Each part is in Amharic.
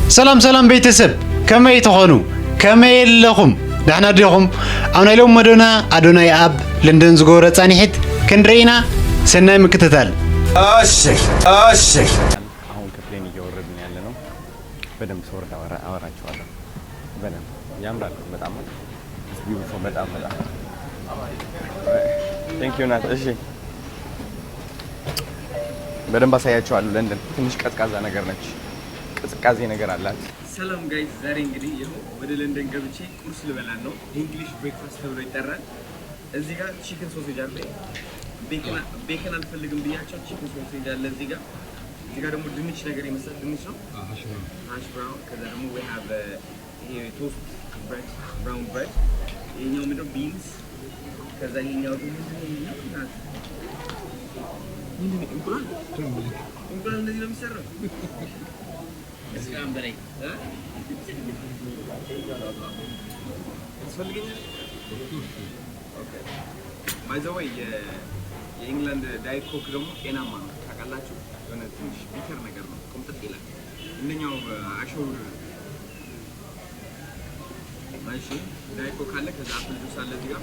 سلام بيتسب كما يتخونو كما يلخم دحنا ديخم أنا اليوم أدونا يا أب لندن زغورة ثاني حد كنرينا سنة مكتتال أشي አሁን ከፕሌን እየወረድን ያለ ነው በደንብ ሶርዳ አወራችኋለሁ በደንብ ያምራል በጣም ቢዩቲፉል በጣም ቴንክ ዩ ናት እሺ በደንብ አሳያችኋለሁ ለንደን ትንሽ ቀዝቃዛ ነገር ነች ቅዝቃዜ ነገር አላት ሰላም ጋይስ ዛሬ እንግዲህ ይሄው ወደ ለንደን ገብቼ ቁርስ ልበላ ነው እንግሊሽ ብሬክፋስት ተብሎ ይጠራል እዚህ ጋር ቺክን ሶሴጅ አለ ቤከን አልፈልግም ብያቸው ቺክን ሶሴጅ አለ እዚህ ጋር ደግሞ ድንች ነገር ይመስላል ድንች ነው ሃሽ ብራውን ከዛ ደግሞ we have ይሄ ቶስት ብሬድ ብራውን ብሬድ ይሄኛው ምንድነው ቢንስ ከዛ ይሄኛው ምንድነው እንቁላል እንደዚህ ነው የሚሰራው እስካም በላይ እስፈልገኛል ኦኬ ባይ ዘ ወይ የኢንግላንድ ዳይት ኮክ ደግሞ ጤናማ ነው ታውቃላችሁ የሆነ ትንሽ ቢተር ነገር ነው ቆምጠጥ ይላል እንደኛው አሾር ማይሽ ዳይት ኮክ አለ ከዛ አፕል ጁስ አለ እዚህ ጋር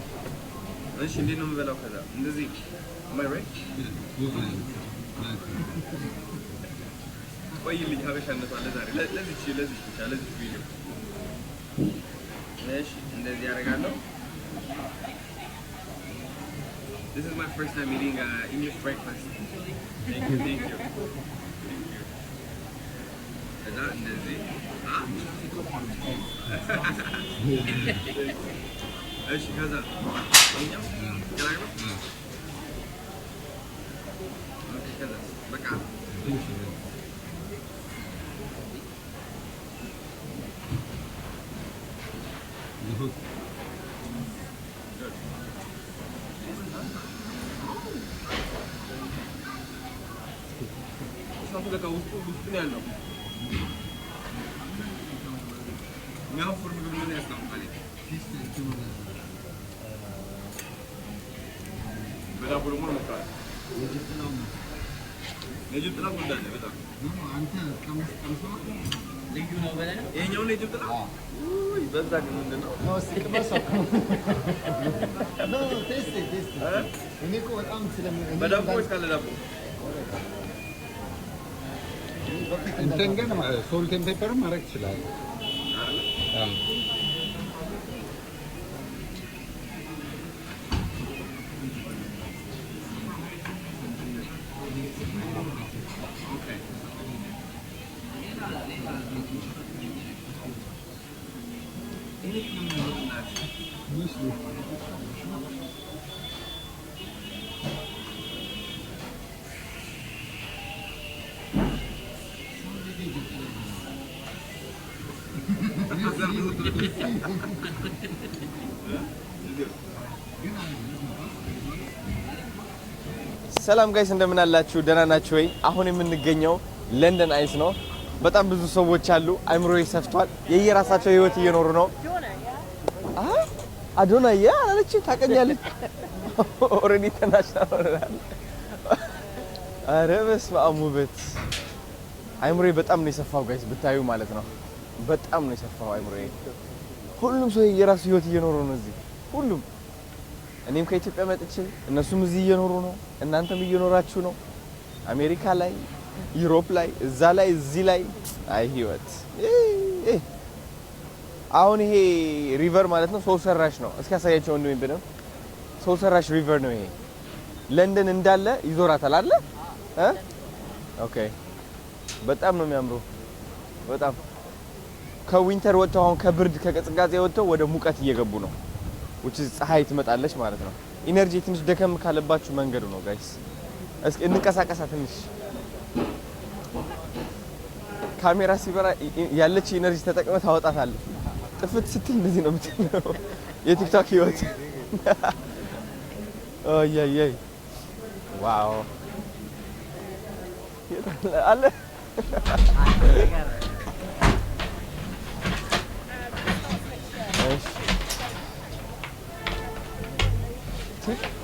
እሺ እንዴት ነው የምበላው ከዛ እንደዚህ am I right ቆይልኝ ሀበሻነቱ አለ ዛሬ ለዚህ ብቻ ለዚህ ቪዲዮ እሺ እንደዚህ ያደርጋለሁ This is my first time eating English breakfast. Thank you. Is that እንደዚህ እሺ ከዛ እኛው ገላግሎ ኦኬ ከዛ በቃ ለካ ውስጡ ነው ያለው የሚያወፍር ምግብ ምን ያስታውቃል በዳቦ ደግሞ ነው መጣ የጅብ ጥላ ወዳለ በጣም አንተ ቀምስ ልዩ ነው በለ ይሄኛው ነው የጅብ ጥላ ውይ በዛ ግን ምንድነው ነው ሲቀመሰው ነው ቴስት እኔ እኮ በጣም ስለምን በዳቦ እስካለ ዳቦ እንትን ግን ሶልት ኤንድ ፔፐር ማድረግ ይችላል ሰላም ጋይስ እንደምን አላችሁ ደህና ናችሁ ወይ አሁን የምንገኘው ለንደን አይስ ነው በጣም ብዙ ሰዎች አሉ አይምሮዬ ሰፍቷል የየራሳቸው ህይወት እየኖሩ ነው አዶናያ አለች ታቀኛለች ኦሬዲ ተናሽናል አረ በስመ አብ ውበት አይምሮዬ በጣም ነው የሰፋው ጋይስ ብታዩ ማለት ነው በጣም ነው የሰፋው አይምሮዬ ሁሉም ሰው የየራሱ ህይወት እየኖሩ ነው እዚህ ሁሉም እኔም ከኢትዮጵያ መጥቼ እነሱም እዚህ እየኖሩ ነው እናንተም እየኖራችሁ ነው አሜሪካ ላይ ዩሮፕ ላይ እዛ ላይ እዚህ ላይ አይ ህይወት አሁን ይሄ ሪቨር ማለት ነው ሰው ሰራሽ ነው እስኪ ያሳያችሁ እንደምን ብለን ሰው ሰራሽ ሪቨር ነው ይሄ ለንደን እንዳለ ይዞራታል አለ ኦኬ በጣም ነው የሚያምረው በጣም ከዊንተር ወጥተው አሁን ከብርድ ከቅዝቃዜ ወጥተው ወደ ሙቀት እየገቡ ነው which is ፀሐይ ትመጣለች ማለት ነው ኢነርጂ ትንሽ ደከም ካለባችሁ መንገዱ ነው ጋይስ እስኪ እንቀሳቀሳ ትንሽ ካሜራ ሲበራ ያለች ኢነርጂ ተጠቅመ ታወጣታለህ ጥፍት ስትል እንደዚህ ነው የምትለው የቲክቶክ ህይወት ኦያይ ዋው አለ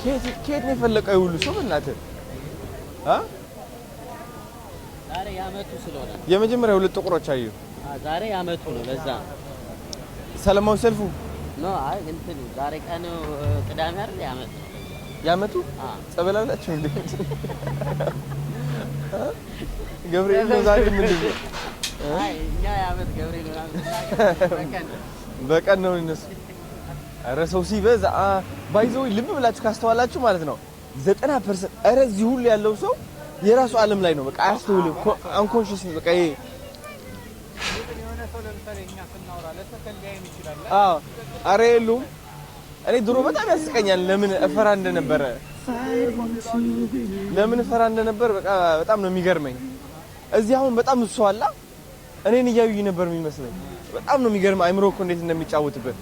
ከየት ነው የፈለቀው ይሁሉ ሰው እናንተ ዛሬ ያመቱ ስለሆነ የመጀመሪያው ሁለት ጥቁሮች አዩ ዛሬ ያመጡ ነው ለዛ ሰላማዊ ሰልፉ ነው። አይ እንትን ዛሬ ቀን ቅዳሜ አይደል ያመጡ ጸበላላችሁ እንዴ? ገብርኤል ነው ዛሬ ምንድን ነው? አይ እኛ ያመት ገብርኤል ነው በቀን ነው እነሱ። ኧረ ሰው ሲበዛ ባይዘው ልብ ብላችሁ ካስተዋላችሁ ማለት ነው 90% ኧረ እዚህ ሁሉ ያለው ሰው የራሱ ዓለም ላይ ነው። በቃ አያስተውልም። አንኮንሺየስ በቃ ይሄ የሆነ ሰው ለምሳሌ እኛ ስናወራ ለተከልጋይም ይችላል። ኧረ የሉም። እኔ ድሮ በጣም ያስቀኛል ለምን እፈራ እንደነበረ በቃ በጣም ነው የሚገርመኝ። እዚህ አሁን በጣም እሱ አላ እኔን እያዩኝ ነበር የሚመስለኝ። በጣም ነው የሚገርም አይምሮ እኮ እንዴት እንደሚጫወትበት።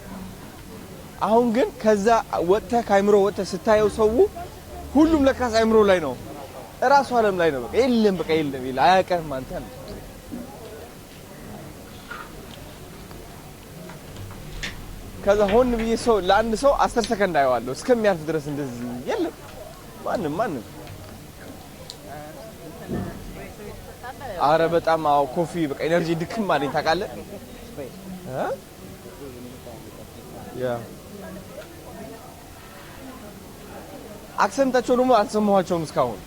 አሁን ግን ከዛ ወጥተህ ከአይምሮ ወጥተህ ስታየው ሰው ሁሉም ለካስ አይምሮ ላይ ነው፣ እራሱ ዓለም ላይ ነው። በቃ የለም ይላል አያውቅም አንተ ነው። ከዛ ሆን ብዬ ሰው ለአንድ ሰው 10 ሰከንድ አየዋለሁ እስከሚያልፍ ድረስ እንደዚህ የለም ማንም አረ በጣም ኮፊ በቃ ኤነርጂ ድክም አለኝ ታውቃለህ። ያ አክሰንታቸው ደግሞ አልሰማኋቸውም እስካሁን።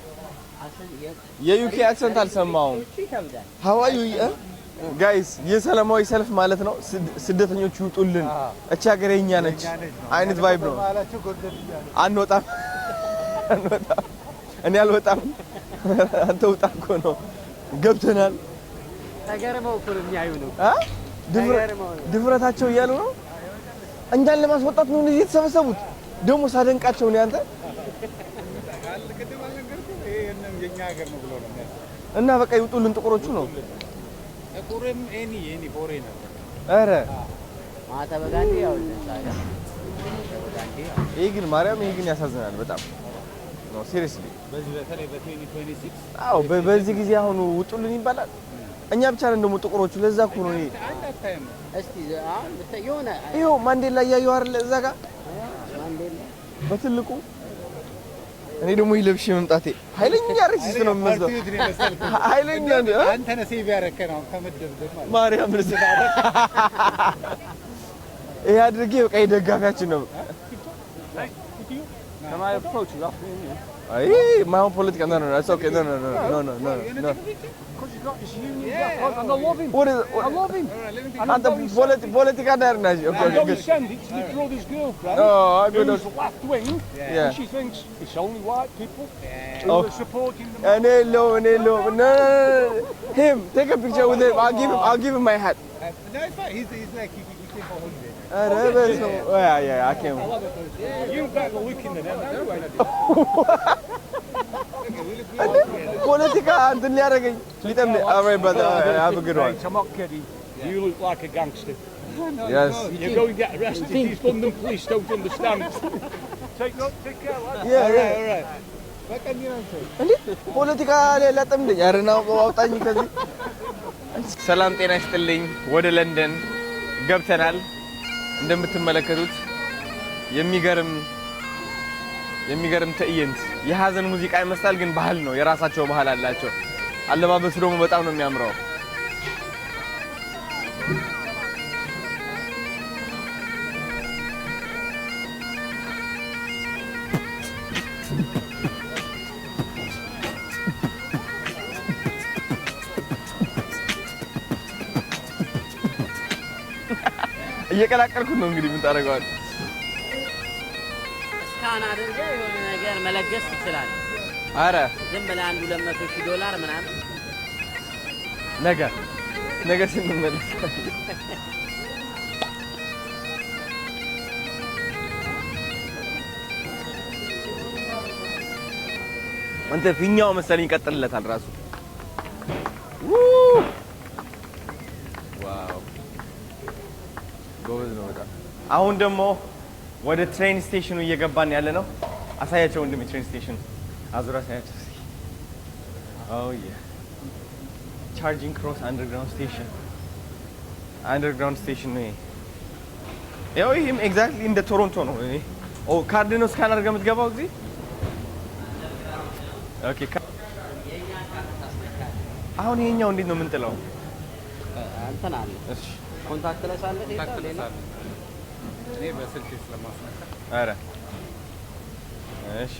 የዩኬ አክሰንት አልሰማሁም። how are you ጋይስ? የሰላማዊ ሰልፍ ማለት ነው ስደተኞች ይውጡልን፣ እቺ ሀገር የኛ ነች አይነት ቫይብ ነው። አንወጣም እኔ አልወጣም አንተ ውጣ እኮ ነው ገብተናል። ተገርመው እኮ ነው የሚያዩ ነው ድፍረታቸው እያሉ ነው እኛን ለማስወጣት ነው እዚህ የተሰበሰቡት። ደግሞ ሳደንቃቸው ነው አንተ እና በቃ ይውጡልን ጥቁሮቹ ነው ጥቁርም ኤኒ ፎሬነር። ኧረ ማታ በጋንዲ ያው ለሳያ ይሄ ግን ማርያም ይሄ ግን ያሳዝናል በጣም ነው ሲሪየስሊ። በዚህ በተለይ በ2026 አዎ በዚህ ጊዜ አሁን ውጡልን ይባላል። እኛ ብቻ ነን ደግሞ ጥቁሮቹ። ለዛ እኮ ነው እስቲ አሁን የሆነ ይኸው ማንዴላ እያየሁ አይደል እዛ ጋር ማንዴላ በትልቁ። እኔ ደግሞ ይለብሽ መምጣቴ ኃይለኛ ሬሲስት ነው የሚመስለው። ኃይለኛ አንተ ነህ ሴቭ ያደረከን አሁን ከመደብደብ ማለት ማርያም ልጅ ይሄ አድርጌ በቃ የደጋፊያችን ነው። ከማይ አፕሮች ዩ አይ ማይ ፖለቲካ ነው ነው that's okay no because you got this union back. I love him. What is I love him. and the politica there now okay I understand it's my brother's girlfriend. No, I don't who's left wing. Yeah. And she thinks it's only white people who are supporting them. and hello no him take a picture with him. I'll give him my hat. No, it's fine. He's like he came for holiday. Yeah I came. You better look in the net. ፖለቲካ እንትን ሊያደርገኝ ሊጠም alright brother have a good one. I'm not kidding. You look like a gangster. Yes. You go and get arrested. These London police don't understand. Take care, lad. Yeah. All right. እንዴ ፖለቲካ ለላጠም እንደ ያረና አውጣኝ ከዚህ። ሰላም ጤና ይስጥልኝ። ወደ ለንደን ገብተናል። እንደምትመለከቱት የሚገርም ትዕይንት የሀዘን ሙዚቃ ይመስላል፣ ግን ባህል ነው። የራሳቸው ባህል አላቸው። አለባበሱ ደግሞ በጣም ነው የሚያምረው። እየቀላቀልኩት ነው እንግዲህ ምን ታደርገዋለህ? ስካን አድርገህ የሆነ ነገር መለገስ ትችላለህ። አረ ዝም ብለህ አንድ $200,000 ምናምን ነገ ስንመለስ አንተ ፊኛው መሰለኝ ይቀጥልለታል ራሱ። ዋው ጎበዝ ነው በጣም። አሁን ደግሞ ወደ ትሬን ስቴሽኑ እየገባን ያለ ነው። አሳያቸው ወንድሜ ትሬን ስቴሽኑ አዙራ አሳያቸው እስኪ። ኦ ያ ቻርጂንግ ክሮስ አንደርግራውንድ ስቴሽን ነው ይሄ። ያው ይሄም ኤግዛክትሊ እንደ ቶሮንቶ ነው። ኦ ካርድ ነው ስካን አድርገህ የምትገባው እዚህ። ኦኬ አሁን ይሄኛው እንዴት ነው የምንጥለው? እንትን አለ። እሺ ኮንታክት ላይ ሳለ ሌላ እኔ በስልክ ስለማስነካ አረ እሺ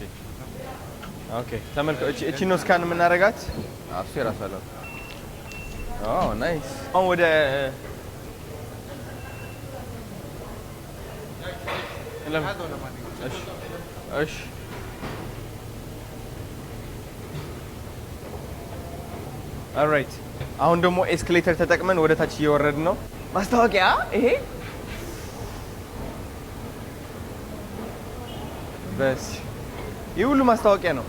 ኦኬ ተመልከቱ እቺ ነው ስካን የምናደርጋት እሱ የራሱ አለው ናይስ አሁን ወደ እሺ ኦልራይት አሁን ደግሞ ኤስኬሌተር ተጠቅመን ወደ ታች እየወረድን ነው ማስታወቂያ ይሄ በስ ይሄ ሁሉ ማስታወቂያ ነው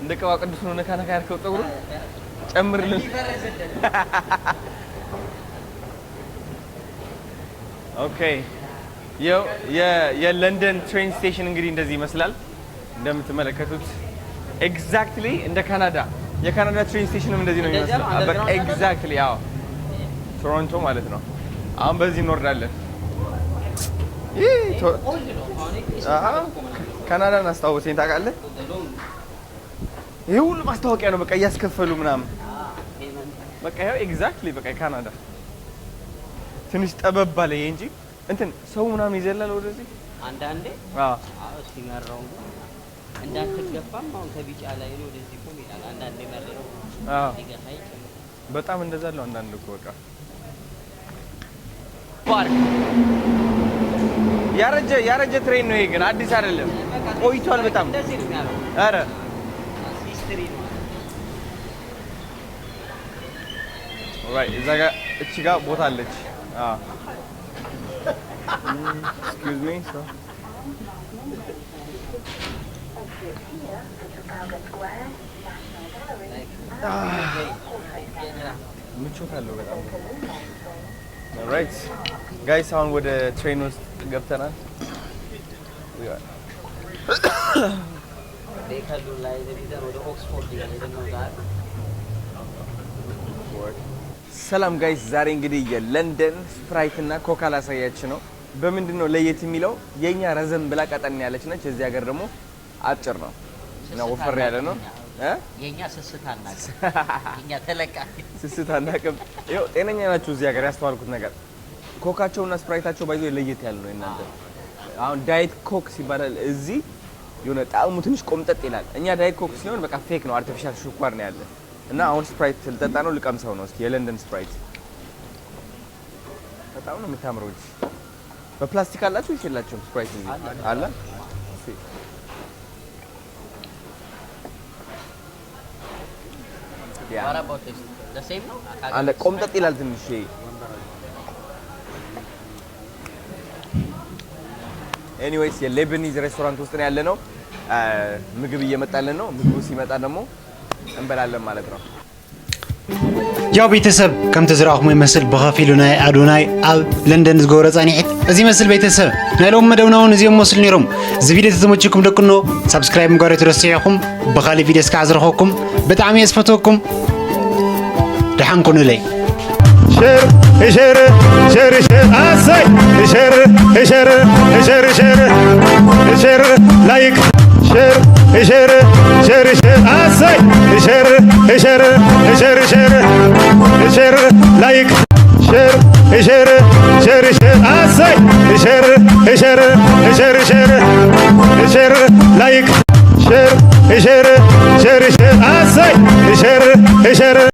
እንደ ቀዋ ቅዱስ ነው ነካ ነካ ያርከው ፀጉሩ ጨምርልን ኦኬ የለንደን ትሬን ስቴሽን እንግዲህ እንደዚህ ይመስላል እንደምትመለከቱት ኤግዛክትሊ እንደ ካናዳ የካናዳ ትሬን ስቴሽንም እንደዚህ ነው የሚመስለው በቃ ኤግዛክትሊ ያው ቶሮንቶ ማለት ነው አሁን በዚህ እንወርዳለን ካናዳን አስታውሰኝ ታውቃለህ ይሄ ሁሉ ማስታወቂያ ነው በቃ እያስከፈሉ ምናምን በቃ ይሄ ኤግዛክትሊ በቃ ካናዳ ትንሽ ጠበብ ባለ ይሄ እንጂ እንትን ሰው ምናምን ይዘላል ወደዚህ አንዳንዴ ሲመራው እንዳትገፋም አሁን ከቢጫ ላይ ነው ወደዚህ ቆም ይላል አንዳንዴ መረረው ይገፋይ በጣም እንደዛ ነው አንዳንድ እኮ በቃ ፓርክ ያረጀ ትሬን ነው ይሄ ግን አዲስ አይደለም ቆይቷል በጣም እንደዚህ ነው የሚያለው አረ ሂስትሪ ነው ኦራይት እዛ ጋር እቺ ጋር ቦታ አለች excuse me so ምቾት አለው በጣም ኦራይት ጋይስ አሁን ወደ ትሬን ውስጥ ገብተናል ቤከሉ ላይ ወደ ኦክስፎርድ እየሄድን ነው ዛሬ ሰላም ጋይስ ዛሬ እንግዲህ የለንደን ስፕራይት እና ኮካ ላሳያችሁ ነው በምንድነው ለየት የሚለው የኛ ረዘም ብላ ቀጠን ያለች ነች እዚህ ሀገር ደግሞ አጭር ነው እና ወፈር ያለ ነው የኛ ስስታና የኛ ተለቃፊ ስስታና ቀም ይኸው ጤነኛ ናችሁ እዚህ ሀገር ያስተዋልኩት ነገር ኮካቸውና ስፕራይታቸው ባይዞ ለየት ያለ ነው እናንተ አሁን ዳይት ኮክ ሲባል እዚህ የሆነ ጣዕሙ ትንሽ ቆምጠጥ ይላል እኛ ዳይት ኮክ ሲሆን በቃ ፌክ ነው አርቲፊሻል ሹኳር ነው ያለ እና አሁን ስፕራይት ልጠጣ ነው ልቀምሰው ነው እስኪ የለንደን ስፕራይት በጣም ነው የምታምረው በፕላስቲክ አላችሁ ይችላችሁ ስፕራይት አለ ያ አለ ቆምጠጥ ይላል ትንሽ ኤኒዌይስ የሌበኒዝ ሬስቶራንት ውስጥ ነው ያለ ነው ምግብ እየመጣልን ነው ምግቡ ሲመጣ ደግሞ እንበላለን ማለት ነው ያው ቤተሰብ ከም ተዝራኹም ይመስል በኸፊሉ ናይ አዶናይ ኣብ ለንደን ዝገበረ ጻኒሕት እዚ መስል ቤተሰብ ናይ ሎም መደውናውን እዚኦም መስሉ ነይሮም እዚ ቪድዮ ተመችኩም ደቅኖ ሰብስክራይብ ምግባር ትረስዒኹም በኻሊ ቪድዮ እስካዕ ዝረኸብኩም ብጣዕሚ የስፈተኩም ድሓን ኩኑለይ ሸር ኣሳይ ሸር ላይክ ሸር ኣሳይ ሸር ላይክ ሸር ኣሳይ ሸር ላይክ ሸር ኣሳይ